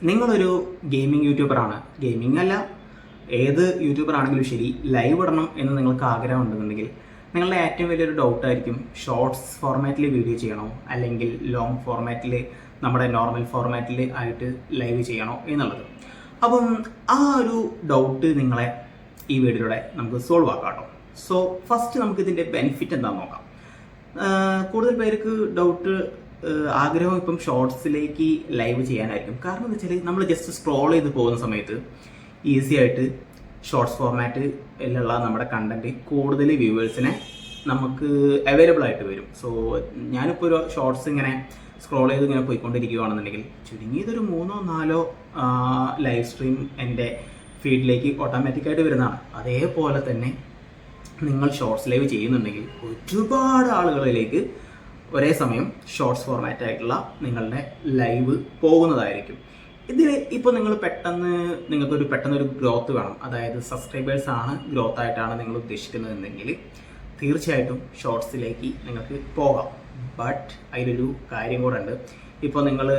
നിങ്ങളൊരു gaming യൂട്യൂബറാണ്, gaming അല്ല ഏത് യൂട്യൂബർ ആണെങ്കിലും ശരി, ലൈവ് ഇടണം എന്ന് നിങ്ങൾക്ക് ആഗ്രഹം ഉണ്ടെന്നുണ്ടെങ്കിൽ നിങ്ങളുടെ ഏറ്റവും വലിയൊരു ഡൗട്ടായിരിക്കും ഷോർട്സ് ഫോർമാറ്റിൽ വീഡിയോ ചെയ്യണോ അല്ലെങ്കിൽ ലോങ് ഫോർമാറ്റിൽ നമ്മുടെ നോർമൽ ഫോർമാറ്റിൽ ആയിട്ട് ലൈവ് ചെയ്യണോ എന്നുള്ളത്. അപ്പം ആ ഒരു ഡൗട്ട് നിങ്ങളെ ഈ വീഡിയോയിലൂടെ നമുക്ക് സോൾവ് ആക്കാം കേട്ടോ. സോ ഫസ്റ്റ് നമുക്ക് ഇതിൻ്റെ ബെനിഫിറ്റ് എന്താണെന്ന് നോക്കാം. കൂടുതൽ പേർക്ക് ഡൗട്ട് ആഗ്രഹം ഇപ്പം ഷോർട്സിലേക്ക് ലൈവ് ചെയ്യാനായിരിക്കും. കാരണം എന്താ വെച്ചാൽ നമ്മൾ ജസ്റ്റ് സ്ക്രോൾ ചെയ്ത് പോകുന്ന സമയത്ത് ഈസി ആയിട്ട് ഷോർട്സ് ഫോർമാറ്റിലുള്ള നമ്മുടെ കണ്ടന്റ് കൂടുതൽ വ്യൂവേഴ്സിനെ നമുക്ക് അവൈലബിൾ ആയിട്ട് വരും. സോ ഞാനിപ്പോൾ ഒരു ഷോർട്സ് ഇങ്ങനെ സ്ക്രോൾ ചെയ്ത് ഇങ്ങനെ പോയിക്കൊണ്ടിരിക്കുകയാണെന്നുണ്ടെങ്കിൽ ചുരുങ്ങിയതൊരു 3-4 ലൈവ് സ്ട്രീം എൻ്റെ ഫീഡിലേക്ക് ഓട്ടോമാറ്റിക്കായിട്ട് വരുന്നതാണ്. അതേപോലെ തന്നെ നിങ്ങൾ ഷോർട്സ് ലൈവ് ചെയ്യുന്നുണ്ടെങ്കിൽ ഒരുപാട് ആളുകളിലേക്ക് ഒരേ സമയം ഷോർട്സ് ഫോർമാറ്റ് ആയിട്ടുള്ള നിങ്ങളുടെ ലൈവ് പോകുന്നതായിരിക്കും. ഇതിൽ ഇപ്പോൾ നിങ്ങൾ പെട്ടെന്നൊരു ഗ്രോത്ത് വേണം, അതായത് സബ്സ്ക്രൈബേഴ്സ് ആണ് ഗ്രോത്ത് ആയിട്ടാണ് നിങ്ങൾ ഉദ്ദേശിക്കുന്നതെങ്കിൽ തീർച്ചയായിട്ടും ഷോർട്സിലേക്ക് നിങ്ങൾക്ക് പോകാം. ബട്ട് അതിലൊരു കാര്യം കൂടെ ഉണ്ട്. ഇപ്പോൾ നിങ്ങൾ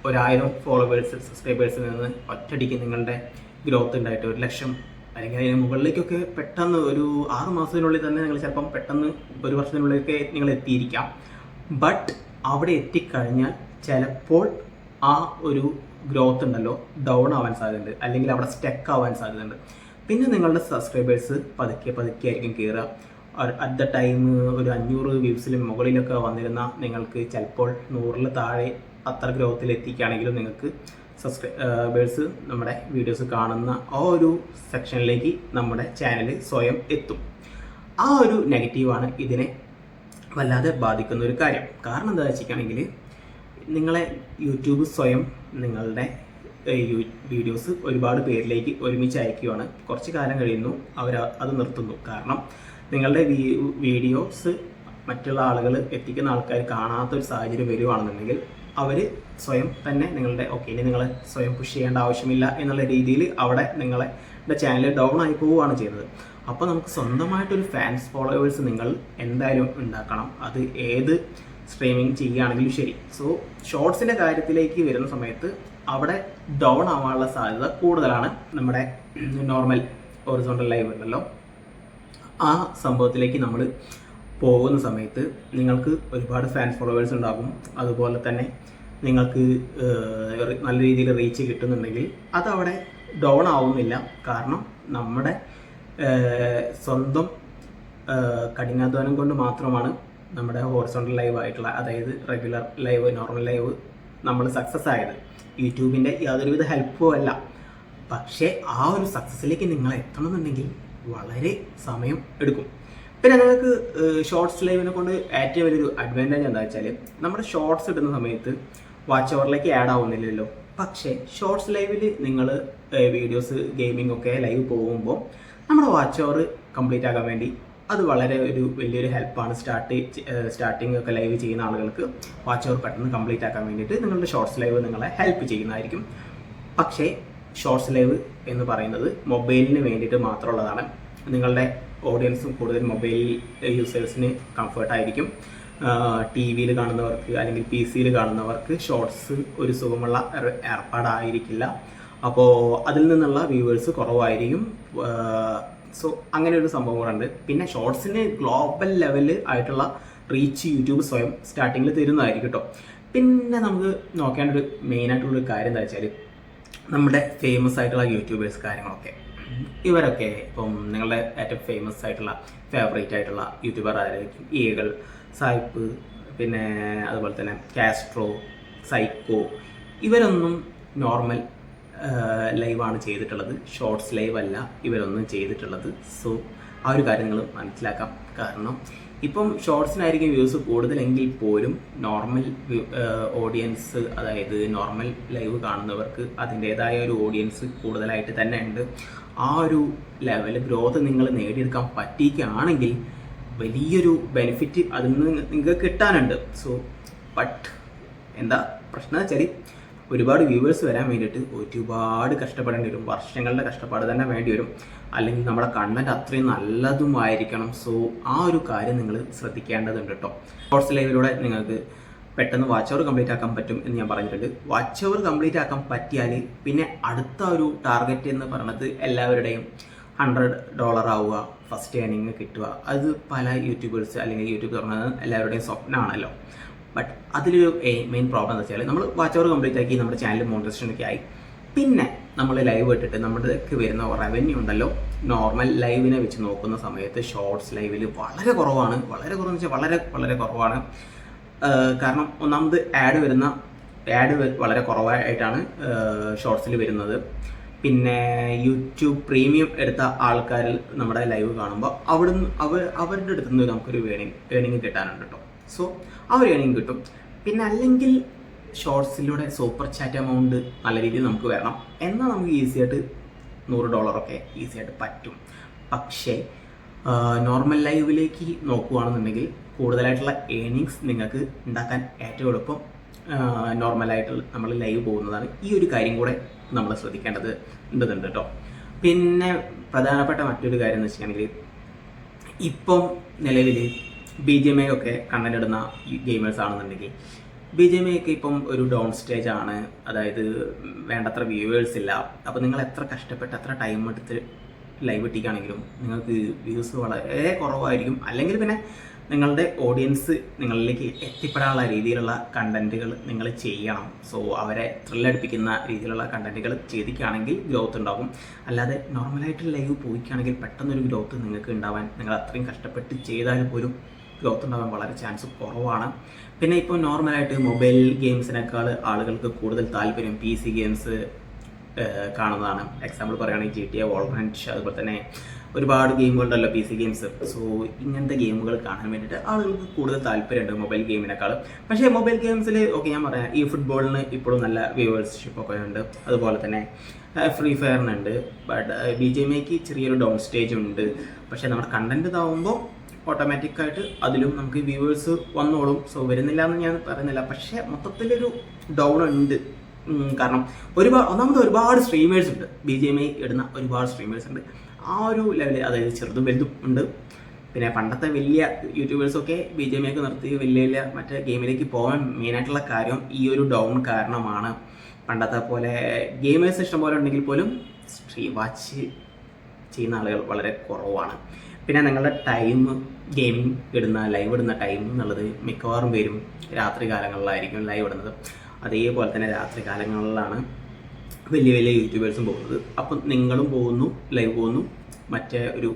1000 ഫോളോവേഴ്സ് സബ്സ്ക്രൈബേഴ്സിൽ നിന്ന് ഒറ്റയടിക്ക് നിങ്ങളുടെ ഗ്രോത്ത് ഉണ്ടായിട്ട് 1,00,000 അല്ലെങ്കിൽ അതിന് മുകളിലേക്കൊക്കെ പെട്ടെന്ന് ഒരു 6 മാസത്തിനുള്ളിൽ തന്നെ നിങ്ങൾ ചിലപ്പം പെട്ടെന്ന് 1 വർഷത്തിനുള്ളിലൊക്കെ നിങ്ങൾ എത്തിയിരിക്കാം. ബട്ട് അവിടെ എത്തിക്കഴിഞ്ഞാൽ ചിലപ്പോൾ ആ ഒരു ഗ്രോത്ത് ഉണ്ടല്ലോ ഡൗൺ ആവാൻ സാധ്യതയുണ്ട്, അല്ലെങ്കിൽ അവിടെ സ്റ്റക്ക് ആവാൻ സാധ്യതയുണ്ട്. പിന്നെ നിങ്ങളുടെ സബ്സ്ക്രൈബേഴ്സ് പതുക്കെ ആയിരിക്കും കയറുക. അറ്റ് ദ ടൈം ഒരു 500 വ്യൂസിലും മുകളിലൊക്കെ വന്നിരുന്ന നിങ്ങൾക്ക് ചിലപ്പോൾ 100-ൽ താഴെ അത്ര ഗ്രോത്തിൽ എത്തിക്കുകയാണെങ്കിലും നിങ്ങൾക്ക് സബ്സ്ക്രൈബേഴ്സ് നമ്മുടെ വീഡിയോസ് കാണുന്ന ആ ഒരു സെക്ഷനിലേക്ക് നമ്മുടെ ചാനൽ സ്വയം എത്തും. ആ ഒരു നെഗറ്റീവാണ് ഇതിനെ വല്ലാതെ ബാധിക്കുന്ന ഒരു കാര്യം. കാരണം എന്താ വെച്ചിട്ടാണെങ്കിൽ നിങ്ങളെ യൂട്യൂബ് സ്വയം നിങ്ങളുടെ വീഡിയോസ് ഒരുപാട് പേരിലേക്ക് ഒരുമിച്ച് അയക്കുകയാണ്. കുറച്ച് കാലം കഴിയുന്നു അവർ അത് നിർത്തുന്നു. കാരണം നിങ്ങളുടെ വീഡിയോസ് മറ്റുള്ള ആളുകൾ എത്തിക്കുന്ന ആൾക്കാർ കാണാത്തൊരു സാഹചര്യം വരുവാണെന്നുണ്ടെങ്കിൽ അവർ സ്വയം തന്നെ ഇനി നിങ്ങളെ സ്വയം പുഷ് ചെയ്യേണ്ട ആവശ്യമില്ല എന്നുള്ള രീതിയിൽ അവിടെ നിങ്ങളുടെ ചാനൽ ഡൗൺ ആയി പോവുകയാണ് ചെയ്യുന്നത്. അപ്പോൾ നമുക്ക് സ്വന്തമായിട്ടൊരു ഫാൻസ് ഫോളോവേഴ്സ് നിങ്ങൾ എന്തായാലും ഉണ്ടാക്കണം, അത് ഏത് സ്ട്രീമിങ് ചെയ്യുകയാണെങ്കിലും ശരി. സോ ഷോർട്സിൻ്റെ കാര്യത്തിലേക്ക് വരുന്ന സമയത്ത് അവിടെ ഡൗൺ ആവാനുള്ള സാധ്യത കൂടുതലാണ്. നമ്മുടെ നോർമൽ ഹൊറിസോണ്ടൽ ലൈവ് ഉണ്ടല്ലോ, ആ സംഭവത്തിലേക്ക് നമ്മൾ പോകുന്ന സമയത്ത് നിങ്ങൾക്ക് ഒരുപാട് ഫാൻസ് ഫോളോവേഴ്സ് ഉണ്ടാകും. അതുപോലെ തന്നെ നിങ്ങൾക്ക് നല്ല രീതിയിൽ റീച്ച് കിട്ടുന്നുണ്ടെങ്കിൽ അതവിടെ ഡൗൺ ആവുന്നില്ല. കാരണം നമ്മുടെ സ്വന്തം കഠിനാധ്വാനം കൊണ്ട് മാത്രമാണ് നമ്മുടെ ഹൊറിസോണ്ടൽ ലൈവ് ആയിട്ടുള്ള, അതായത് റെഗുലർ ലൈവ്, നോർമൽ ലൈവ് നമ്മൾ സക്സസ് ആയത്. യൂട്യൂബിൻ്റെ യാതൊരുവിധ ഹെൽപ്പും അല്ല. പക്ഷേ ആ ഒരു സക്സസ്സിലേക്ക് നിങ്ങൾ എത്തണമെന്നുണ്ടെങ്കിൽ വളരെ സമയം എടുക്കും. പിന്നെ നിങ്ങൾക്ക് ഷോർട്സ് ലൈവിനെ കൊണ്ട് ഏറ്റവും വലിയൊരു അഡ്വാൻറ്റേജ് എന്താ വെച്ചാൽ നമ്മുടെ ഷോർട്സ് ഇടുന്ന സമയത്ത് വാച്ച് ഓവറിലേക്ക് ആഡ് ആവുന്നില്ലല്ലോ. പക്ഷേ ഷോർട്സ് ലൈവിൽ നിങ്ങൾ വീഡിയോസ് ഗെയിമിംഗ് ഒക്കെ ലൈവ് പോകുമ്പോൾ നമ്മുടെ വാച്ച് ഓവർ കംപ്ലീറ്റ് ആകാൻ വേണ്ടി അത് വളരെ വലിയൊരു ഹെൽപ്പാണ്. സ്റ്റാർട്ടിങ് ഒക്കെ ലൈവ് ചെയ്യുന്ന ആളുകൾക്ക് വാച്ച് ഓവർ പെട്ടെന്ന് കംപ്ലീറ്റ് ആക്കാൻ വേണ്ടിയിട്ട് നിങ്ങളുടെ ഷോർട്സ് ലൈവ് നിങ്ങളെ ഹെൽപ്പ് ചെയ്യുന്നതായിരിക്കും. പക്ഷേ ഷോർട്സ് ലൈവ് എന്ന് പറയുന്നത് മൊബൈലിന് വേണ്ടിയിട്ട് മാത്രമുള്ളതാണ്. നിങ്ങളുടെ ഓഡിയൻസും കൂടുതൽ മൊബൈൽ യൂസേഴ്സിന് കംഫർട്ടായിരിക്കും. ടി വിയിൽ കാണുന്നവർക്ക് അല്ലെങ്കിൽ PC യിൽ കാണുന്നവർക്ക് ഷോർട്സ് ഒരു സുഖമുള്ള ഏർപ്പാടായിരിക്കില്ല. അപ്പോൾ അതിൽ നിന്നുള്ള വ്യൂവേഴ്സ് കുറവായിരിക്കും. സോ അങ്ങനെ ഒരു സംഭവം കൂടെ ഉണ്ട്. പിന്നെ ഷോർട്സിന് ഗ്ലോബൽ ലെവല് ആയിട്ടുള്ള റീച്ച് യൂട്യൂബ് സ്വയം സ്റ്റാർട്ടിങ്ങിൽ തരുന്നതായിരിക്കും കേട്ടോ. പിന്നെ നമുക്ക് നോക്കേണ്ട ഒരു മെയിനായിട്ടുള്ളൊരു കാര്യം എന്താ വെച്ചാൽ നമ്മുടെ ഫേമസ് ആയിട്ടുള്ള യൂട്യൂബേഴ്സ് കാര്യങ്ങളൊക്കെ, ഇവരൊക്കെ ഇപ്പം നിങ്ങളുടെ ഏറ്റവും ഫേമസ് ആയിട്ടുള്ള ഫേവറേറ്റ് ആയിട്ടുള്ള യൂട്യൂബർ ആയിരിക്കും ഈഗൾ, സായിപ്പ്, പിന്നെ അതുപോലെ തന്നെ കാസ്ട്രോ, സൈക്കോ. ഇവരൊന്നും നോർമൽ ലൈവാണ് ചെയ്തിട്ടുള്ളത്, ഷോർട്സ് ലൈവ് അല്ല ഇവരൊന്നും ചെയ്തിട്ടുള്ളത്. സോ ആ ഒരു കാര്യം നിങ്ങൾ മനസ്സിലാക്കാം. കാരണം ഇപ്പം ഷോർട്സിനായിരിക്കും വ്യൂസ് കൂടുതലെങ്കിൽ പോലും നോർമൽ ഓഡിയൻസ്, അതായത് നോർമൽ ലൈവ് കാണുന്നവർക്ക് അതിൻ്റേതായ ഒരു ഓഡിയൻസ് കൂടുതലായിട്ട് തന്നെ ഉണ്ട്. ആ ഒരു ലെവൽ ഗ്രോത്ത് നിങ്ങൾ നേടിയെടുക്കാൻ പറ്റിക്കുകയാണെങ്കിൽ വലിയൊരു ബെനിഫിറ്റ് അതിൽ നിന്ന് നിങ്ങൾക്ക് കിട്ടാനുണ്ട്. സോ ബട്ട് എന്താ പ്രശ്നം വെച്ചാൽ ഒരുപാട് വ്യൂവേഴ്സ് വരാൻ വേണ്ടിയിട്ട് ഒരുപാട് കഷ്ടപ്പെടേണ്ടി വരും, വർഷങ്ങളുടെ കഷ്ടപ്പാട് തന്നെ വേണ്ടി വരും. അല്ലെങ്കിൽ നമ്മുടെ കണ്ടന്റ് അത്രയും നല്ലതുമായിരിക്കണം. സോ ആ ഒരു കാര്യം നിങ്ങൾ ശ്രദ്ധിക്കേണ്ടതുണ്ട് കേട്ടോ. ഷോർട്സ് ലൈവിലൂടെ നിങ്ങൾക്ക് പെട്ടെന്ന് വാച്ച് അവർ കംപ്ലീറ്റ് ആക്കാൻ പറ്റും എന്ന് ഞാൻ പറഞ്ഞിട്ടുണ്ട്. വാച്ച് അവർ കംപ്ലീറ്റ് ആക്കാൻ പറ്റിയാൽ പിന്നെ അടുത്ത ഒരു ടാർഗറ്റ് എന്ന് പറയുന്നത് എല്ലാവരുടെയും $100 ആവുക, ഫസ്റ്റ് ഏണിങ് കിട്ടുക. അത് പല യൂട്യൂബേഴ്സ് അല്ലെങ്കിൽ യൂട്യൂബ് തുറന്നത് എല്ലാവരുടെയും സ്വപ്നമാണല്ലോ. ബട്ട് അതിലൊരു മെയിൻ പ്രോബ്ലം എന്ന് വെച്ചാൽ നമ്മൾ വാച്ച് അവർ കംപ്ലീറ്റ് ആക്കി നമ്മുടെ ചാനൽ മോണിറ്റൈസേഷനൊക്കെ ആയി, പിന്നെ നമ്മൾ ലൈവ് ഇട്ടിട്ട് നമ്മുടെയൊക്കെ വരുന്ന റവന്യൂ ഉണ്ടല്ലോ, നോർമൽ ലൈവിനെ വെച്ച് നോക്കുന്ന സമയത്ത് ഷോർട്സ് ലൈവിൽ വളരെ കുറവാണ്. വളരെ കുറവെന്ന് വെച്ചാൽ വളരെ വളരെ കുറവാണ്. കാരണം ഒന്നാമത് ആഡ് വളരെ കുറവായിട്ടാണ് ഷോർട്സിൽ വരുന്നത്. പിന്നെ യൂട്യൂബ് പ്രീമിയം എടുത്ത ആൾക്കാർ നമ്മുടെ ലൈവ് കാണുമ്പോൾ അവരുടെ അടുത്ത് നിന്ന് നമുക്കൊരു ഏണിങ് കിട്ടാനുണ്ട് കേട്ടോ. സോ ആ ഒരു ഏണിങ് കിട്ടും. പിന്നെ അല്ലെങ്കിൽ ഷോർട്സിലൂടെ സൂപ്പർ ചാറ്റ് എമൗണ്ട് നല്ല രീതിയിൽ നമുക്ക് വരണം, എന്നാൽ നമുക്ക് ഈസിയായിട്ട് $100 ഈസി ആയിട്ട് പറ്റും. പക്ഷേ നോർമൽ ലൈവിലേക്ക് നോക്കുകയാണെന്നുണ്ടെങ്കിൽ കൂടുതലായിട്ടുള്ള ഏണിങ്സ് നിങ്ങൾക്ക് ഉണ്ടാക്കാൻ ഏറ്റവും എളുപ്പം നോർമലായിട്ട് നമ്മൾ ലൈവ് പോകുന്നതാണ്. ഈ ഒരു കാര്യം കൂടെ നമ്മൾ ശ്രദ്ധിക്കേണ്ടത് ഉണ്ടെന്നുണ്ട് കേട്ടോ. പിന്നെ പ്രധാനപ്പെട്ട മറ്റൊരു കാര്യം എന്ന് വെച്ചിട്ടുണ്ടെങ്കിൽ, ഇപ്പം നിലവിൽ BGMI ഒക്കെ കണ്ടന്റ് ഇടുന്ന ഗെയിമേഴ്സ് ആണെന്നുണ്ടെങ്കിൽ BGMI ഒക്കെ ഇപ്പം ഒരു ഡൗൺ സ്റ്റേജ് ആണ്. അതായത് വേണ്ടത്ര വ്യൂവേഴ്സ് ഇല്ല. അപ്പോൾ നിങ്ങൾ എത്ര കഷ്ടപ്പെട്ട് എത്ര ടൈം എടുത്ത് ലൈവ് ഇട്ടിക്കുകയാണെങ്കിലും നിങ്ങൾക്ക് വ്യൂസ് വളരെ കുറവായിരിക്കും. അല്ലെങ്കിൽ പിന്നെ നിങ്ങളുടെ ഓഡിയൻസ് നിങ്ങളിലേക്ക് എത്തിപ്പെടാനുള്ള രീതിയിലുള്ള കണ്ടന്റുകൾ നിങ്ങൾ ചെയ്യണം. സോ അവരെ ത്രില്ലടിപ്പിക്കുന്ന രീതിയിലുള്ള കണ്ടന്റുകൾ ചെയ്തിക്കുകയാണെങ്കിൽ ഗ്രോത്ത് ഉണ്ടാകും. അല്ലാതെ നോർമലായിട്ട് ലൈവ് പോയിക്കുകയാണെങ്കിൽ പെട്ടെന്നൊരു ഗ്രോത്ത് നിങ്ങൾക്ക് ഉണ്ടാവാൻ, നിങ്ങൾ അത്രയും കഷ്ടപ്പെട്ട് ചെയ്താൽ പോലും ഗ്രോത്ത് ഉണ്ടാകാൻ വളരെ ചാൻസ് കുറവാണ്. പിന്നെ ഇപ്പോൾ നോർമലായിട്ട് മൊബൈൽ ഗെയിംസിനേക്കാൾ ആളുകൾക്ക് കൂടുതൽ താല്പര്യം PC ഗെയിംസ് കാണുന്നതാണ്. എക്സാമ്പിൾ പറയുകയാണെങ്കിൽ GTA, Valorant, അതുപോലെ തന്നെ ഒരുപാട് ഗെയിമുകളുണ്ടല്ലോ PC ഗെയിംസ്. സോ ഇങ്ങനത്തെ ഗെയിമുകൾ കാണാൻ വേണ്ടിയിട്ട് ആളുകൾക്ക് കൂടുതൽ താല്പര്യമുണ്ട് മൊബൈൽ ഗെയിമിനേക്കാൾ. പക്ഷേ മൊബൈൽ ഗെയിംസിൽ ഞാൻ പറയാം, ഈ ഫുട്ബോളിന് ഇപ്പോഴും നല്ല വ്യൂവേഴ്സ്ഷിപ്പ് ഒക്കെ ഉണ്ട്. അതുപോലെ തന്നെ ഫ്രീ ഫയറിനുണ്ട്. ബട്ട് BGMIക്ക് ചെറിയൊരു ഡൗൺ സ്റ്റേജ് ഉണ്ട്. പക്ഷേ നമ്മുടെ കണ്ടന്റ് ഇതാവുമ്പോൾ ഓട്ടോമാറ്റിക്കായിട്ട് അതിലും നമുക്ക് വ്യൂവേഴ്സ് വന്നോളും. സോ വരുന്നില്ല എന്ന് ഞാൻ പറയുന്നില്ല, പക്ഷേ മൊത്തത്തിലൊരു ഡൗൺ ഉണ്ട്. കാരണം ഒന്നാമത് ഒരുപാട് സ്ട്രീമേഴ്സ് ഉണ്ട്, BGMI ഇടുന്ന ഒരുപാട് സ്ട്രീമേഴ്സ് ഉണ്ട്. ആ ഒരു ലെവലിൽ, അതായത് ചെറുതും വലുതും ഉണ്ട്. പിന്നെ പണ്ടത്തെ വലിയ യൂട്യൂബേഴ്സൊക്കെ BGMI ഒക്കെ നിർത്തി വലിയ മറ്റേ ഗെയിമിലേക്ക് പോകാൻ മെയിനായിട്ടുള്ള കാര്യം ഈ ഒരു ഡൗൺ കാരണമാണ്. പണ്ടത്തെ പോലെ ഗെയിമേഴ്സ് ഇഷ്ടംപോലെ ഉണ്ടെങ്കിൽ പോലും വാച്ച് ചെയ്യുന്ന ആളുകൾ വളരെ കുറവാണ്. പിന്നെ നിങ്ങളുടെ ടൈം, ഗെയിമിംഗ് ഇടുന്ന ലൈവ് ഇടുന്ന ടൈം എന്നുള്ളത് മിക്കവാറും പേരും രാത്രി കാലങ്ങളിലായിരിക്കും ലൈവ് ഇടുന്നത്. അതേപോലെ തന്നെ രാത്രി കാലങ്ങളിലാണ് വലിയ യൂട്യൂബേഴ്സും പോകുന്നത്. അപ്പം നിങ്ങളും പോകുന്നു, ലൈവ് പോകുന്നു, മറ്റേ ഒരു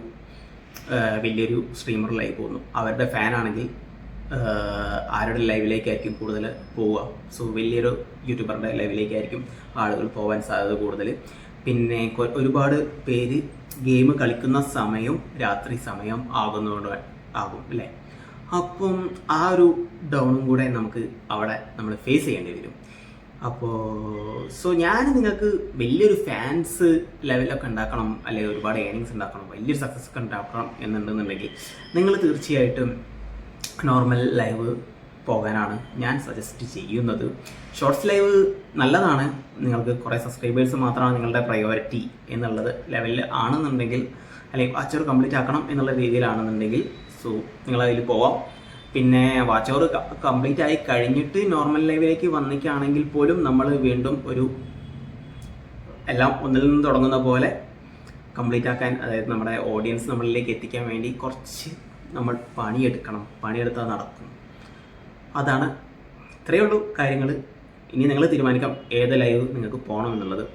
വലിയൊരു സ്ട്രീമർ ലൈവ് പോകുന്നു. അവരുടെ ഫാനാണെങ്കിൽ ആരുടെ ലൈവിലേക്കായിരിക്കും കൂടുതൽ പോവുക. സോ വലിയൊരു യൂട്യൂബറുടെ ലൈവിലേക്കായിരിക്കും ആളുകൾ പോകാൻ സാധ്യത കൂടുതൽ. പിന്നെ ഒരുപാട് പേര് ഗെയിം കളിക്കുന്ന സമയം രാത്രി സമയം ആകുന്നതുകൊണ്ട് ആകും അല്ലേ. അപ്പം ആ ഒരു ഡൗണും കൂടെ നമുക്ക് അവിടെ നമ്മൾ ഫേസ് ചെയ്യേണ്ടി വരും. സോ ഞാൻ നിങ്ങൾക്ക് വലിയൊരു ഫാൻസ് ലെവലൊക്കെ ഉണ്ടാക്കണം, അല്ലെങ്കിൽ ഒരുപാട് ഏണിങ്സ് ഉണ്ടാക്കണം, വലിയൊരു സക്സസ് ഒക്കെ ഉണ്ടാക്കണം എന്നുണ്ടെന്നുണ്ടെങ്കിൽ നിങ്ങൾ തീർച്ചയായിട്ടും നോർമൽ ലൈവ് പോകാനാണ് ഞാൻ സജസ്റ്റ് ചെയ്യുന്നത്. ഷോർട്സ് ലൈവ് നല്ലതാണ്, നിങ്ങൾക്ക് കുറേ സബ്സ്ക്രൈബേഴ്സ് മാത്രമാണ് നിങ്ങളുടെ പ്രയോറിറ്റി എന്നുള്ളത് ലെവലിൽ ആണെന്നുണ്ടെങ്കിൽ, അല്ലെങ്കിൽ വാച്ച് അവർ കംപ്ലീറ്റ് ആക്കണം എന്നുള്ള രീതിയിലാണെന്നുണ്ടെങ്കിൽ സോ നിങ്ങളതിൽ പോവാം. പിന്നെ വാച്ച് അവർ കംപ്ലീറ്റ് ആയി കഴിഞ്ഞിട്ട് നോർമൽ ലൈവിലേക്ക് വന്നിക്കുകയാണെങ്കിൽ പോലും നമ്മൾ വീണ്ടും ഒരു എല്ലാം ഒന്നിൽ നിന്ന് തുടങ്ങുന്ന പോലെ കംപ്ലീറ്റ് ആക്കാൻ, അതായത് നമ്മുടെ ഓഡിയൻസ് നമ്മളിലേക്ക് എത്തിക്കാൻ വേണ്ടി കുറച്ച് നമ്മൾ പണിയെടുത്താൽ നടക്കും. അതാണ്, ഇത്രയേ ഉള്ളൂ കാര്യങ്ങൾ. ഇനി നിങ്ങൾ തീരുമാനിക്കാം ഏത് ലൈവ് നിങ്ങൾക്ക് പോകണം എന്നുള്ളത്.